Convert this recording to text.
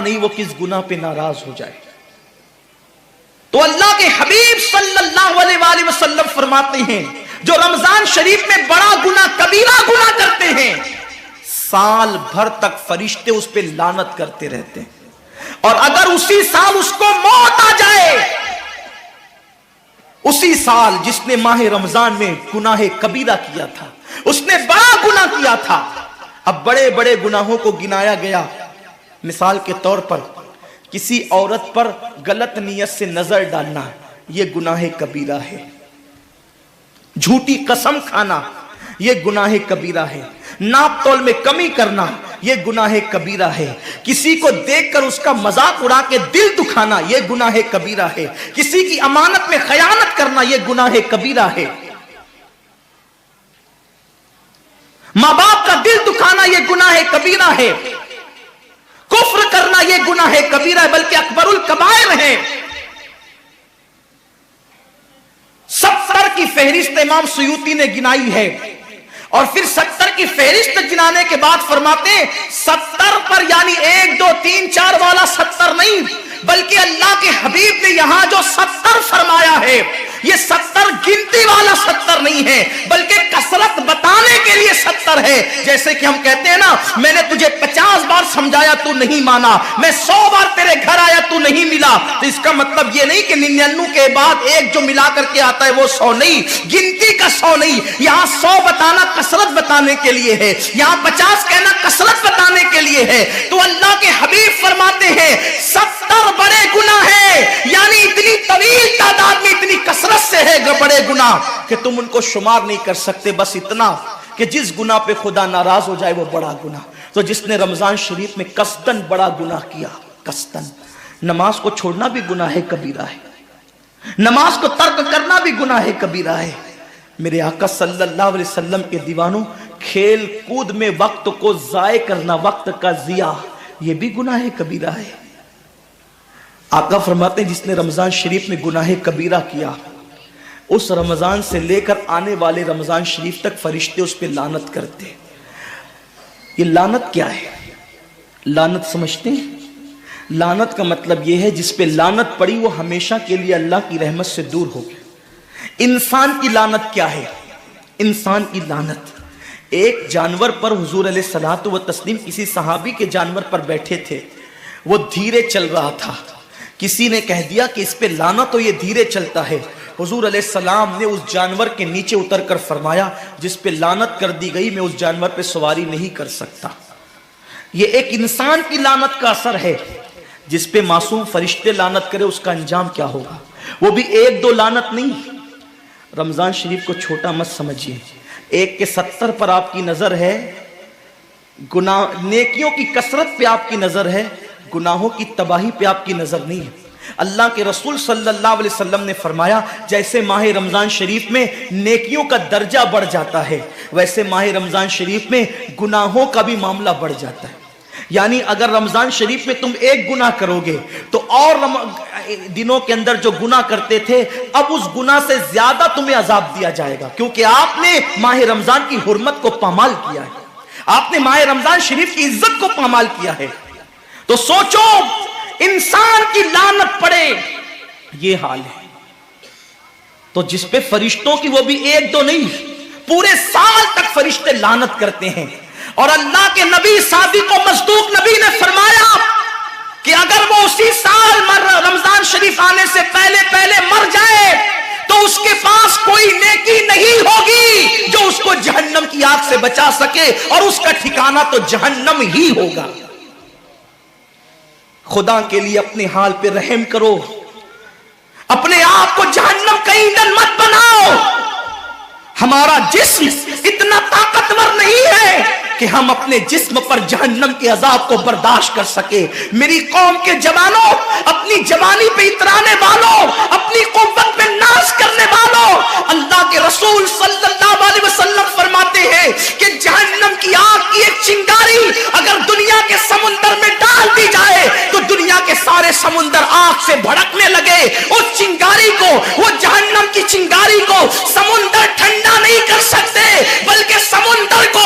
نہیں وہ کس گناہ پہ ناراض ہو جائے۔ تو اللہ کے حبیب صلی اللہ علیہ وآلہ وسلم فرماتے ہیں جو رمضان شریف میں بڑا گناہ کبیرہ گناہ کرتے ہیں سال بھر تک فرشتے اس پہ لعنت کرتے رہتے ہیں، اور اگر اسی سال اس کو موت آ جائے، اسی سال جس نے ماہ رمضان میں گناہ کبیرہ کیا تھا، اس نے بڑا گناہ کیا تھا، اب بڑے بڑے گناہوں کو گنایا گیا۔ مثال کے طور پر کسی عورت پر غلط نیت سے نظر ڈالنا یہ گناہ کبیرہ ہے، جھوٹی قسم کھانا یہ گناہ کبیرہ ہے، ناپ تول میں کمی کرنا یہ گناہ کبیرہ ہے، کسی کو دیکھ کر اس کا مذاق اڑا کے دل دکھانا یہ گناہ کبیرہ ہے، کسی کی امانت میں خیانت کرنا یہ گناہ کبیرہ ہے، ماں باپ کا دل دکھانا یہ گناہ کبیرہ ہے، کفر کرنا یہ گناہ کبیرہ ہے، بلکہ اکبر الکبائر ہے۔ 70 کی فہرست امام سیوطی نے گنائی ہے، اور پھر 70 کی فہرست گنانے کے بعد فرماتے ہیں 70 پر یعنی 1 2 3 4 والا 70 نہیں، بلکہ اللہ کے حبیب نے یہاں جو 70 فرمایا ہے یہ 70 گنتی والا 70 نہیں ہے، بلکہ کثرت بتانے کے لیے 70 ہے۔ جیسے کہ ہم کہتے ہیں نا میں نے تجھے 50 بار سمجھایا تو نہیں مانا، میں 100 بار تیرے گھر آیا تو نہیں ملا، تو اس کا مطلب یہ نہیں کہ 99 کے بعد ایک جو ملا کر کے آتا ہے وہ 100 نہیں، گنتی کا 100 نہیں، یہاں 100 بتانا کثرت بتانے کے لیے ہے، یہاں 50 کہنا کثرت بتانے کے لیے ہے۔ تو اللہ کے حبیب فرماتے ہیں 70 بڑے گناہ ہیں، یعنی اتنی طویل تعداد میں اتنی کثرت سے ہے بڑے گناہ کہ تم ان کو شمار نہیں کر سکتے، بس اتنا کہ جس گناہ پہ خدا ناراض ہو جائے وہ بڑا گناہ۔ تو جس نے رمضان شریف میں قصدن بڑا گناہ کیا، قصدن، نماز کو چھوڑنا بھی گناہ کبیرہ ہے، نماز کو ترک کرنا بھی گناہ کبیرہ ہے۔ میرے آقا صلی اللہ علیہ وسلم کے دیوانوں، کھیل کود میں وقت کو ضائع کرنا، وقت کا ضیاع، یہ بھی گناہ کبیرہ ہے۔ آقا فرماتے ہیں جس نے رمضان شریف میں گناہ کبیرہ کیا، اس رمضان سے لے کر آنے والے رمضان شریف تک فرشتے اس پہ لعنت کرتے۔ یہ لعنت کیا ہے؟ لعنت سمجھتے ہیں؟ لعنت کا مطلب یہ ہے جس پہ لعنت پڑی وہ ہمیشہ کے لیے اللہ کی رحمت سے دور ہو گیا۔ انسان کی لعنت کیا ہے؟ انسان کی لعنت، ایک جانور پر حضور علیہ الصلوۃ والتسلیم کسی صحابی کے جانور پر بیٹھے تھے، وہ دھیرے چل رہا تھا، کسی نے کہہ دیا کہ اس پہ لعنت ہو یہ دھیرے چلتا ہے، حضور علیہ السلام نے اس جانور کے نیچے اتر کر فرمایا جس پہ لعنت کر دی گئی میں اس جانور پہ سواری نہیں کر سکتا۔ یہ ایک انسان کی لعنت کا اثر ہے، جس پہ معصوم فرشتے لعنت کرے اس کا انجام کیا ہوگا، وہ بھی 1 2 لعنت نہیں۔ رمضان شریف کو چھوٹا مت سمجھیے، 1 کے 70 پر آپ کی نظر ہے، گناہ نیکیوں کی کثرت پہ آپ کی نظر ہے، گناہوں کی تباہی پہ آپ کی نظر نہیں ہے۔ اللہ کے رسول صلی اللہ علیہ وسلم نے فرمایا جیسے ماہ رمضان شریف میں نیکیوں کا درجہ بڑھ جاتا ہے ویسے ماہ رمضان شریف میں گناہوں کا بھی معاملہ بڑھ جاتا ہے۔ یعنی اگر رمضان شریف میں تم 1 گناہ کرو گے تو اور دنوں کے اندر جو گناہ کرتے تھے اب اس گناہ سے زیادہ تمہیں عذاب دیا جائے گا، کیونکہ آپ نے ماہ رمضان کی حرمت کو پامال کیا ہے، آپ نے ماہ رمضان شریف کی عزت کو پامال کیا ہے۔ تو سوچو انسان کی لعنت پڑے، یہ حال ہے۔ تو جس پہ فرشتوں کی وہ بھی 1 2 نہیں، پورے سال تک فرشتے لعنت کرتے ہیں، اور اللہ کے نبی صادق و مصدوق نبی نے فرمایا کہ اگر وہ اسی سال رمضان شریف آنے سے پہلے مر جائے تو اس کے پاس کوئی نیکی نہیں ہوگی جو اس کو جہنم کی آگ سے بچا سکے، اور اس کا ٹھکانہ تو جہنم ہی ہوگا۔ خدا کے لیے اپنے حال پہ رحم کرو، اپنے آپ کو جہنم کا ایندھن مت بناؤ۔ ہمارا جسم اتنا طاقتور نہیں ہے کہ ہم اپنے جسم پر جہنم کے عذاب کو برداشت کر سکے۔ میری قوم کے جوانوں، اپنی جوانی پہ اترانے والوں، اپنی قوت پہ ناز کرنے والوں، اللہ کے رسول صلی اللہ علیہ وسلم فرماتے ہیں کہ جہنم کی آگ کی ایک چنگاری اگر دنیا کے سمندر میں ڈال دی جائے تو دنیا کے سارے سمندر آگ سے بھڑکنے لگے۔ اس چنگاری کو، وہ جہنم کی چنگاری کو سمندر ٹھنڈا نہیں کر سکتے، بلکہ سمندر کو